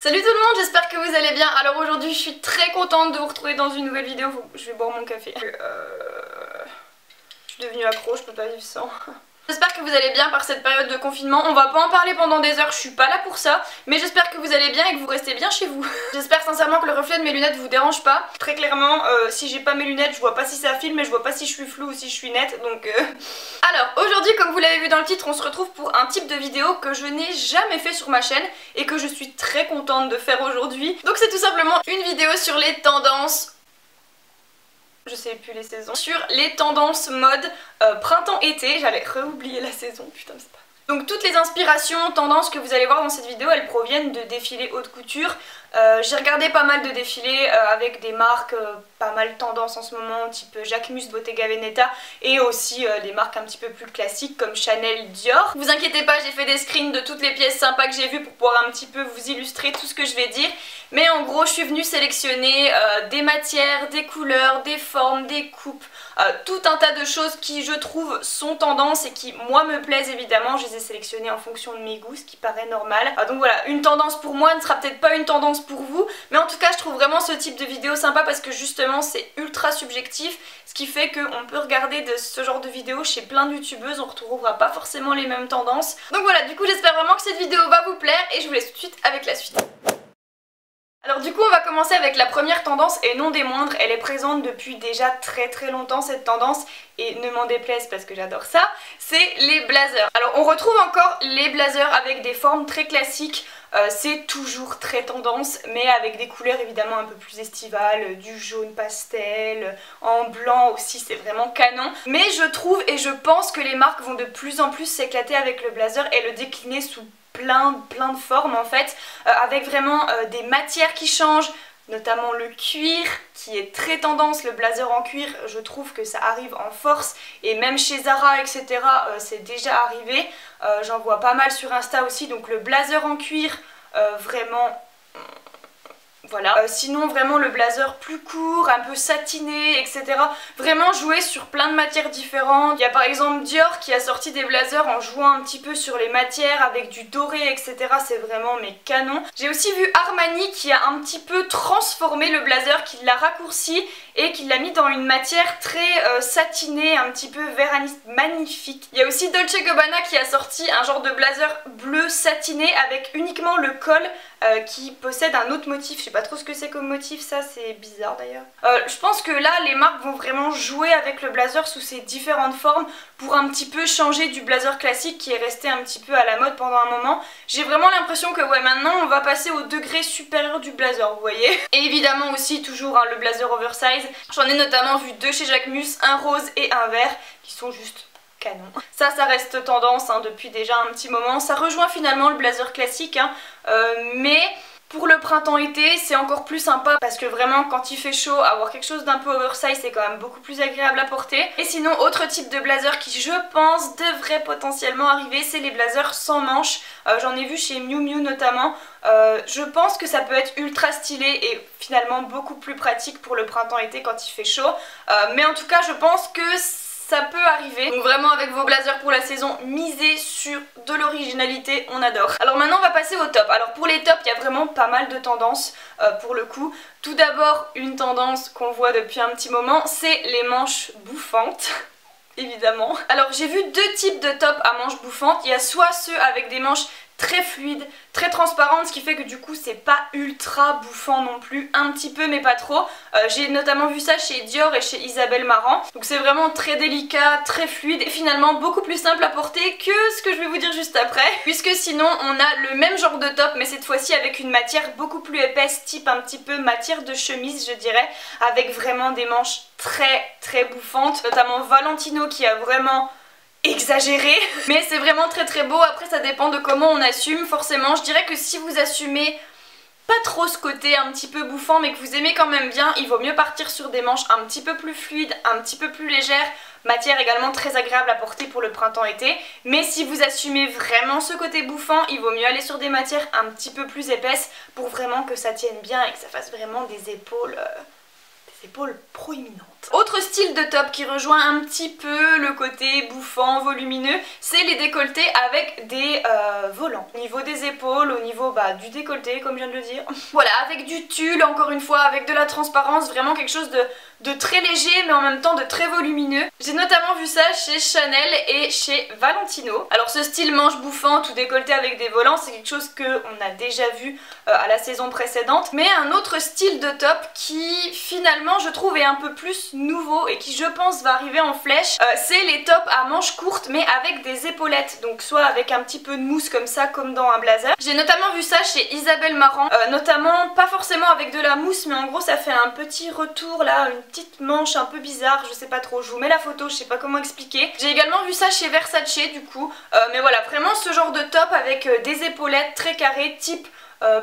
Salut tout le monde, j'espère que vous allez bien. Alors aujourd'hui je suis très contente de vous retrouver dans une nouvelle vidéo. Je vais boire mon café. Je suis devenue accro, je peux pas vivre sans. J'espère que vous allez bien par cette période de confinement. On va pas en parler pendant des heures, je suis pas là pour ça. Mais j'espère que vous allez bien et que vous restez bien chez vous. J'espère sincèrement que le reflet de mes lunettes vous dérange pas. Très clairement, si j'ai pas mes lunettes, je vois pas si ça filme et je vois pas si je suis floue ou si je suis nette. Donc Alors aujourd'hui, comme vous l'avez vu dans le titre, on se retrouve pour un type de vidéo que je n'ai jamais fait sur ma chaîne et que je suis très contente de faire aujourd'hui. Donc c'est tout simplement une vidéo sur les tendances... Je sais plus les saisons. Sur les tendances mode printemps-été. J'allais re-oublier la saison, putain mais c'est pas... Donc toutes les inspirations, tendances que vous allez voir dans cette vidéo, elles proviennent de défilés haute couture. J'ai regardé pas mal de défilés avec des marques pas mal tendances en ce moment, type Jacquemus, Bottega Veneta, et aussi des marques un petit peu plus classiques comme Chanel, Dior. Vous inquiétez pas, j'ai fait des screens de toutes les pièces sympas que j'ai vues pour pouvoir un petit peu vous illustrer tout ce que je vais dire. Mais en gros, je suis venue sélectionner des matières, des couleurs, des formes, des coupes, tout un tas de choses qui je trouve sont tendances et qui moi me plaisent évidemment. Je les ai sélectionnées en fonction de mes goûts, ce qui paraît normal. Donc voilà, une tendance pour moi ne sera peut-être pas une tendance pour vous, mais en tout cas je trouve vraiment ce type de vidéo sympa parce que justement c'est ultra subjectif, ce qui fait qu'on peut regarder ce genre de vidéo chez plein de youtubeuses, on retrouvera pas forcément les mêmes tendances. Donc voilà, du coup j'espère vraiment que cette vidéo va vous plaire et je vous laisse tout de suite avec la suite. Alors du coup on va commencer avec la première tendance et non des moindres, elle est présente depuis déjà très longtemps cette tendance et ne m'en déplaise parce que j'adore ça, c'est les blazers. Alors on retrouve encore les blazers avec des formes très classiques, c'est toujours très tendance mais avec des couleurs évidemment un peu plus estivales, du jaune pastel, en blanc aussi c'est vraiment canon. Mais je trouve et je pense que les marques vont de plus en plus s'éclater avec le blazer et le décliner sous plein de formes en fait, avec vraiment des matières qui changent, notamment le cuir qui est très tendance, le blazer en cuir je trouve que ça arrive en force et même chez Zara etc c'est déjà arrivé, j'en vois pas mal sur Insta aussi, donc le blazer en cuir vraiment... Voilà. Sinon vraiment le blazer plus court, un peu satiné, etc. Vraiment jouer sur plein de matières différentes. Il y a par exemple Dior qui a sorti des blazers en jouant un petit peu sur les matières avec du doré, etc. C'est vraiment mais canon. J'ai aussi vu Armani qui a un petit peu transformé le blazer, qui l'a raccourci et qui l'a mis dans une matière très satinée, un petit peu véraniste, magnifique. Il y a aussi Dolce & Gabbana qui a sorti un genre de blazer bleu satiné avec uniquement le col qui possède un autre motif. Je sais pas trop ce que c'est comme motif, ça c'est bizarre d'ailleurs. Je pense que là les marques vont vraiment jouer avec le blazer sous ses différentes formes pour un petit peu changer du blazer classique qui est resté un petit peu à la mode pendant un moment. J'ai vraiment l'impression que ouais maintenant on va passer au degré supérieur du blazer, vous voyez. Et évidemment aussi toujours le blazer oversize. J'en ai notamment vu deux chez Jacquemus, un rose et un vert qui sont juste canon. Ça reste tendance depuis déjà un petit moment. Ça rejoint finalement le blazer classique mais pour le printemps-été c'est encore plus sympa parce que vraiment quand il fait chaud, avoir quelque chose d'un peu oversize c'est quand même beaucoup plus agréable à porter. Et sinon autre type de blazer qui je pense devrait potentiellement arriver, c'est les blazers sans manches. J'en ai vu chez Miu Miu notamment. Je pense que ça peut être ultra stylé et finalement beaucoup plus pratique pour le printemps-été quand il fait chaud. Mais en tout cas je pense que ça peut arriver. Donc vraiment avec vos blazers pour la saison, misez sur de l'originalité, on adore. Alors maintenant on va passer au top. Alors pour les tops il y a vraiment pas mal de tendances pour le coup. Tout d'abord une tendance qu'on voit depuis un petit moment, c'est les manches bouffantes. Évidemment. Alors j'ai vu deux types de tops à manches bouffantes. Il y a soit ceux avec des manches très fluides, très transparentes, ce qui fait que du coup c'est pas ultra bouffant non plus, un petit peu mais pas trop. J'ai notamment vu ça chez Dior et chez Isabelle Marant, donc c'est vraiment très délicat, très fluide et finalement beaucoup plus simple à porter que ce que je vais vous dire juste après, puisque sinon on a le même genre de top mais cette fois-ci avec une matière beaucoup plus épaisse, type un petit peu matière de chemise je dirais, avec vraiment des manches très bouffantes, notamment Valentino qui a vraiment exagéré, mais c'est vraiment très beau. Après ça dépend de comment on assume. Forcément je dirais que si vous assumez pas trop ce côté un petit peu bouffant mais que vous aimez quand même bien, il vaut mieux partir sur des manches un petit peu plus fluides, un petit peu plus légères, matière également très agréable à porter pour le printemps-été. Mais si vous assumez vraiment ce côté bouffant, il vaut mieux aller sur des matières un petit peu plus épaisses pour vraiment que ça tienne bien et que ça fasse vraiment des épaules proéminentes. Autre style de top qui rejoint un petit peu le côté bouffant, volumineux, c'est les décolletés avec des volants. Au niveau des épaules, au niveau du décolleté comme je viens de le dire. Voilà, avec du tulle, encore une fois, avec de la transparence, vraiment quelque chose de très léger mais en même temps de très volumineux. J'ai notamment vu ça chez Chanel et chez Valentino. Alors ce style manche bouffante ou décolleté avec des volants, c'est quelque chose qu'on a déjà vu à la saison précédente. Mais un autre style de top qui finalement je trouve est un peu plus nouveau et qui je pense va arriver en flèche, c'est les tops à manches courtes mais avec des épaulettes. Donc soit avec un petit peu de mousse comme ça, comme dans un blazer. J'ai notamment vu ça chez Isabelle Marant, notamment pas forcément avec de la mousse mais en gros ça fait un petit retour là, une petite manche un peu bizarre, je sais pas trop, je vous mets la photo, je sais pas comment expliquer. J'ai également vu ça chez Versace du coup, mais voilà, vraiment ce genre de top avec des épaulettes très carrées type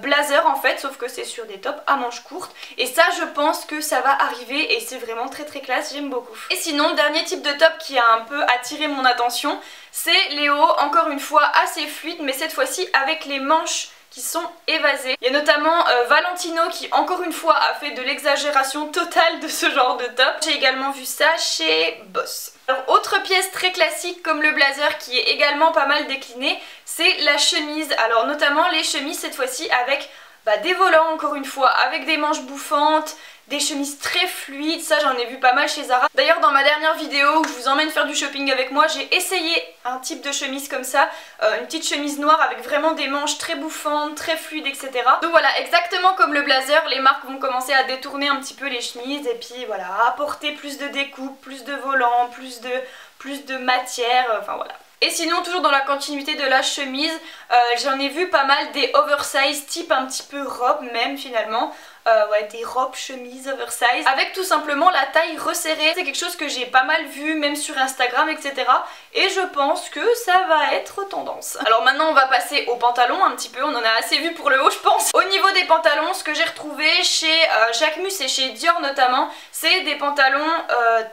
blazer en fait, sauf que c'est sur des tops à manches courtes et ça je pense que ça va arriver et c'est vraiment très très classe, j'aime beaucoup. Et sinon, dernier type de top qui a un peu attiré mon attention, c'est les hauts, encore une fois assez fluides mais cette fois-ci avec les manches qui sont évasées. Il y a notamment Valentino qui encore une fois a fait de l'exagération totale de ce genre de top. J'ai également vu ça chez Boss. Alors autre pièce très classique comme le blazer qui est également pas mal déclinée, c'est la chemise. Alors notamment les chemises cette fois-ci avec des volants encore une fois, avec des manches bouffantes, des chemises très fluides, ça j'en ai vu pas mal chez Zara. D'ailleurs dans ma dernière vidéo où je vous emmène faire du shopping avec moi, j'ai essayé un type de chemise comme ça, une petite chemise noire avec vraiment des manches très bouffantes, très fluides, etc. Donc voilà, exactement comme le blazer, les marques vont commencer à détourner un petit peu les chemises et puis voilà, apporter plus de découpe, plus de volants, plus de matière, enfin voilà. Et sinon, toujours dans la continuité de la chemise, j'en ai vu pas mal des oversize type un petit peu robe même finalement. Ouais, des robes, chemises oversize avec tout simplement la taille resserrée. C'est quelque chose que j'ai pas mal vu même sur Instagram, etc. Et je pense que ça va être tendance. Alors maintenant on va passer aux pantalons un petit peu, on en a assez vu pour le haut je pense. Au niveau des pantalons, ce que j'ai retrouvé chez Jacquemus et chez Dior notamment, c'est des pantalons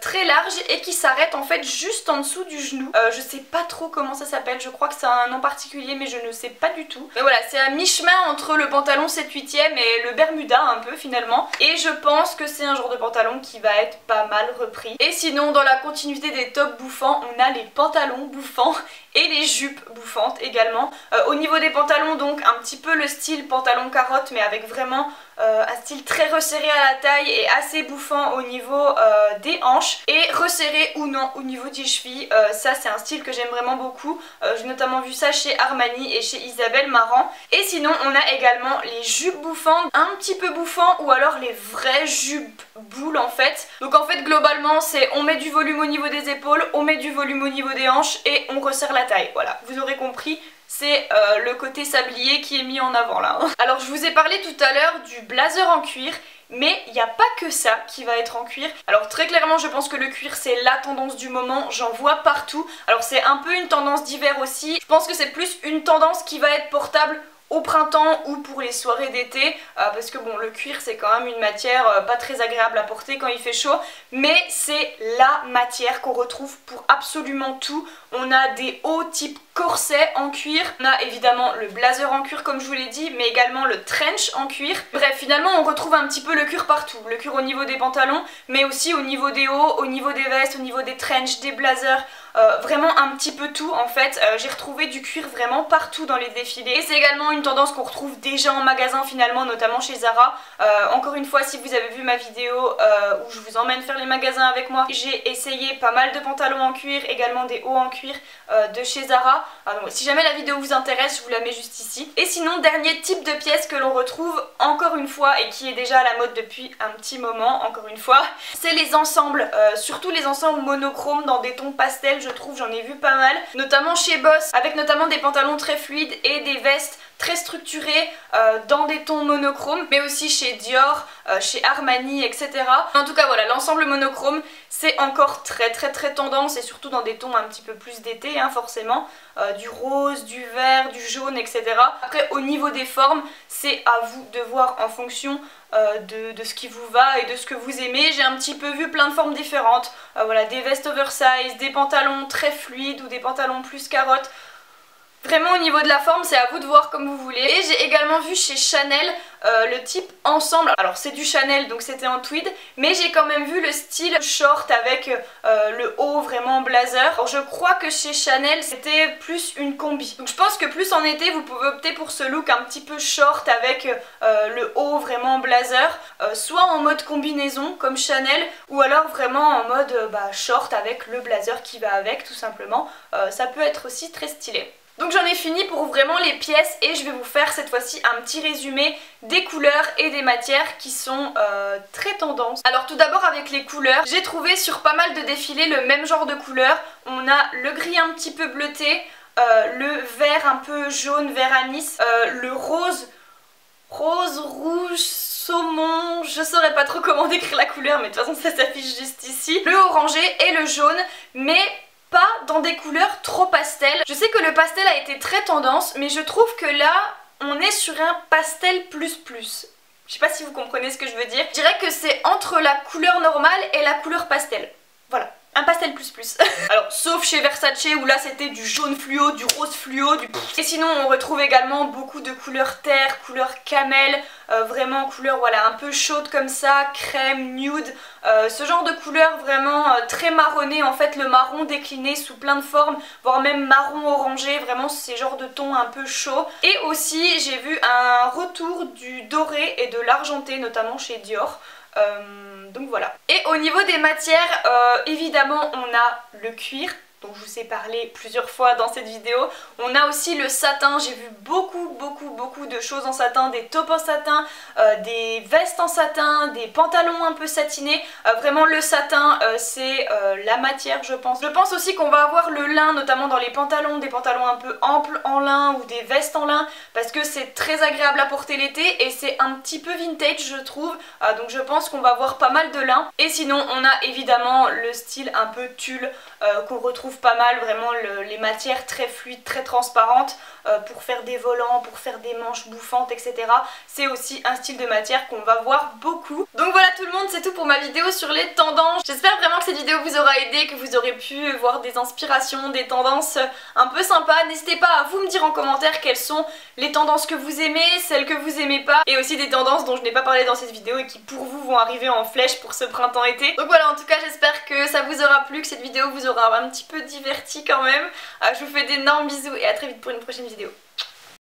très larges et qui s'arrêtent en fait juste en dessous du genou. Je sais pas trop comment ça s'appelle, je crois que c'est un nom particulier mais je ne sais pas du tout. Mais voilà, c'est à mi-chemin entre le pantalon 7/8e et le Bermuda un peu finalement, et je pense que c'est un genre de pantalon qui va être pas mal repris. Et sinon dans la continuité des tops bouffants, on a les pantalons bouffants et les jupes bouffantes également. Au niveau des pantalons donc un petit peu le style pantalon carotte mais avec vraiment un style très resserré à la taille et assez bouffant au niveau des hanches et resserré ou non au niveau des chevilles. Ça c'est un style que j'aime vraiment beaucoup. J'ai notamment vu ça chez Armani et chez Isabelle Marant. Et sinon on a également les jupes bouffantes, un petit peu bouffants ou alors les vraies jupes boules en fait. Donc en fait globalement c'est on met du volume au niveau des épaules, on met du volume au niveau des hanches et on resserre la taille. Voilà, vous aurez compris. C'est le côté sablier qui est mis en avant là. Alors je vous ai parlé tout à l'heure du blazer en cuir, mais il n'y a pas que ça qui va être en cuir. Alors très clairement je pense que le cuir c'est la tendance du moment, j'en vois partout. Alors c'est un peu une tendance d'hiver aussi, je pense que c'est plus une tendance qui va être portable au printemps ou pour les soirées d'été parce que bon le cuir c'est quand même une matière pas très agréable à porter quand il fait chaud, mais c'est la matière qu'on retrouve pour absolument tout. On a des hauts type corset en cuir, on a évidemment le blazer en cuir comme je vous l'ai dit, mais également le trench en cuir. Bref finalement on retrouve un petit peu le cuir partout, le cuir au niveau des pantalons mais aussi au niveau des hauts, au niveau des vestes, au niveau des trench, des blazers, vraiment un petit peu tout en fait. J'ai retrouvé du cuir vraiment partout dans les défilés et c'est également une tendance qu'on retrouve déjà en magasin finalement, notamment chez Zara. Encore une fois si vous avez vu ma vidéo où je vous emmène faire les magasins avec moi, j'ai essayé pas mal de pantalons en cuir, également des hauts en cuir de chez Zara. Donc, si jamais la vidéo vous intéresse je vous la mets juste ici. Et sinon dernier type de pièce que l'on retrouve encore une fois et qui est déjà à la mode depuis un petit moment encore une fois, c'est les ensembles, surtout les ensembles monochromes dans des tons pastels je trouve, j'en ai vu pas mal, notamment chez Boss avec notamment des pantalons très fluides et des vestes très structurées dans des tons monochromes, mais aussi chez Dior, chez Armani, etc. En tout cas voilà, l'ensemble monochrome c'est encore très tendance et surtout dans des tons un petit peu plus d'été hein, forcément, du rose, du vert, du jaune, etc. Après au niveau des formes c'est à vous de voir en fonction de ce qui vous va et de ce que vous aimez. J'ai un petit peu vu plein de formes différentes, voilà, des vestes oversize, des pantalons très fluides ou des pantalons plus carottes. Vraiment au niveau de la forme c'est à vous de voir comme vous voulez. Et j'ai également vu chez Chanel le type ensemble, alors c'est du Chanel donc c'était en tweed, mais j'ai quand même vu le style short avec le haut vraiment blazer. Alors je crois que chez Chanel c'était plus une combi, donc je pense que plus en été vous pouvez opter pour ce look un petit peu short avec le haut vraiment blazer, soit en mode combinaison comme Chanel, ou alors vraiment en mode short avec le blazer qui va avec tout simplement. Ça peut être aussi très stylé. Donc j'en ai fini pour vraiment les pièces et je vais vous faire cette fois-ci un petit résumé des couleurs et des matières qui sont très tendance. Alors tout d'abord avec les couleurs, j'ai trouvé sur pas mal de défilés le même genre de couleurs. On a le gris un petit peu bleuté, le vert un peu jaune, vert anis, le rose, rouge, saumon, je saurais pas trop comment décrire la couleur mais de toute façon ça s'affiche juste ici, le orangé et le jaune, mais pas dans des couleurs trop pastel. Je sais que le pastel a été très tendance, mais je trouve que là, on est sur un pastel plus plus. Je sais pas si vous comprenez ce que je veux dire. Je dirais que c'est entre la couleur normale et la couleur pastel. Voilà. Un pastel plus plus. Alors sauf chez Versace où là c'était du jaune fluo, du rose fluo, du... Et sinon on retrouve également beaucoup de couleurs terre, couleur camel, vraiment couleur voilà un peu chaude comme ça, crème, nude, ce genre de couleur vraiment très marronné, en fait le marron décliné sous plein de formes, voire même marron orangé, vraiment ces genres de tons un peu chauds. Et aussi j'ai vu un retour du doré et de l'argenté notamment chez Dior. Donc voilà. Et au niveau des matières, évidemment on a le cuir dont je vous ai parlé plusieurs fois dans cette vidéo. On a aussi le satin, j'ai vu beaucoup de choses en satin, des tops en satin, des vestes en satin, des pantalons un peu satinés. Vraiment le satin c'est la matière je pense. Je pense aussi qu'on va avoir le lin notamment dans les pantalons, des pantalons un peu amples en lin ou des vestes en lin parce que c'est très agréable à porter l'été et c'est un petit peu vintage je trouve. Donc je pense qu'on va avoir pas mal de lin. Et sinon on a évidemment le style un peu tulle qu'on retrouve pas mal, vraiment les matières très fluides, très transparentes pour faire des volants, pour faire des manches bouffantes etc. C'est aussi un style de matière qu'on va voir beaucoup. Donc voilà tout le monde, c'est tout pour ma vidéo sur les tendances. J'espère vraiment que cette vidéo vous aura aidé, que vous aurez pu voir des inspirations, des tendances un peu sympas. N'hésitez pas à vous me dire en commentaire quelles sont les tendances que vous aimez, celles que vous aimez pas, et aussi des tendances dont je n'ai pas parlé dans cette vidéo et qui pour vous vont arriver en flèche pour ce printemps-été. Donc voilà, en tout cas j'espère que ça vous aura plu, que cette vidéo vous aura un petit peu diverti quand même. Je vous fais d'énormes bisous et à très vite pour une prochaine vidéo.